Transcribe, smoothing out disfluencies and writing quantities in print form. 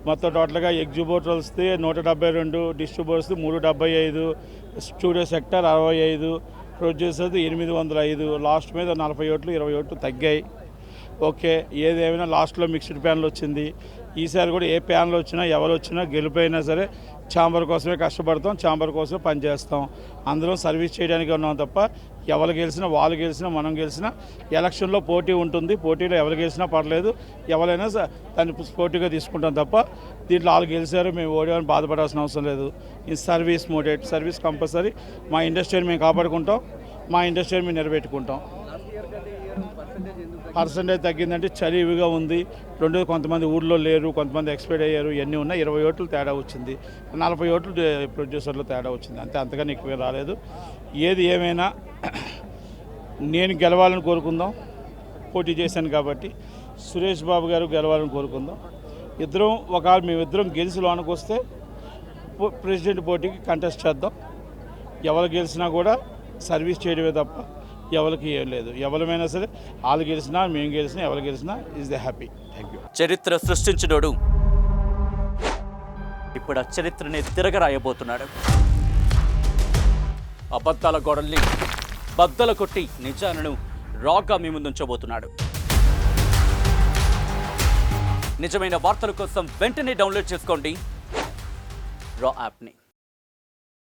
మొత్తం టోటల్గా ఎగ్జిబిటర్స్ది 172, డిస్ట్రిబ్యూటర్స్ది 375, studio sector 65, ప్రొడ్యూసర్ది 805. Last మీద 40 ఓట్లు 20 ఓట్లు తగ్గాయి. ఓకే, ఏదేమైనా లాస్ట్లో మిక్స్డ్ ప్యానల్ వచ్చింది. ఈసారి కూడా ఏ ప్యానల్ వచ్చినా ఎవరు వచ్చినా గెలిపోయినా సరే ఛాంబర్ కోసమే కష్టపడతాం, ఛాంబర్ కోసమే పనిచేస్తాం. అందరం సర్వీస్ చేయడానికి ఉన్నాం తప్ప ఎవరు గెలిచినా వాళ్ళు గెలిచినా మనం గెలిచినా ఎలక్షన్లో పోటీ ఉంటుంది. పోటీలో ఎవరు గెలిచినా పర్లేదు, ఎవరైనా దాన్ని పోటీగా తీసుకుంటాం తప్ప దీంట్లో వాళ్ళు గెలిచారు మేము ఓడిపోయామని బాధపడాల్సిన అవసరం లేదు. ఈ సర్వీస్ మోడేట్, సర్వీస్ కంపల్సరీ. మా ఇండస్ట్రీని మేము కాపాడుకుంటాం, మా ఇండస్ట్రీని మేము నిలబెట్టుకుంటాం. పర్సంటేజ్ తగ్గిందంటే చలివిగా ఉంది. రెండోది కొంతమంది ఊళ్ళో లేరు, కొంతమంది ఎక్స్పైర్ అయ్యారు, ఇవన్నీ ఉన్నాయి. 20 ఓట్లు తేడా వచ్చింది, 40 ఓట్లు ప్రొడ్యూసర్లో తేడా వచ్చింది, అంతే. అంతగానే ఎక్కువ రాలేదు. ఏది ఏమైనా నేను గెలవాలని కోరుకుందాం. పోటీ చేశాను కాబట్టి సురేష్ బాబు గారు గెలవాలని కోరుకుందాం. ఇద్దరం ఒకవేళ మేమిద్దరం గెలిచి లోనికి వస్తే ప్రెసిడెంట్ పోటీకి కంటెస్ట్ చేద్దాం. ఎవరు గెలిచినా కూడా సర్వీస్ చేయడమే తప్ప ఎవరికి ఏం లేదు. ఎవరమైనా సరే వాళ్ళు గెలిచినా మేము గెలిచినా ఎవరు గెలిచినా is the happy. Thank you. చరిత్ర సృష్టించినోడు ఇప్పుడు ఆ చరిత్రని తిరగరాయబోతున్నాడు. అబద్ధాల గోడల్ని బద్దలు కొట్టి నిజాలను రాగా మీ ముందుంచబోతున్నాడు. నిజమైన వార్తల కోసం వెంటనే డౌన్లోడ్ చేసుకోండి రా యాప్ని.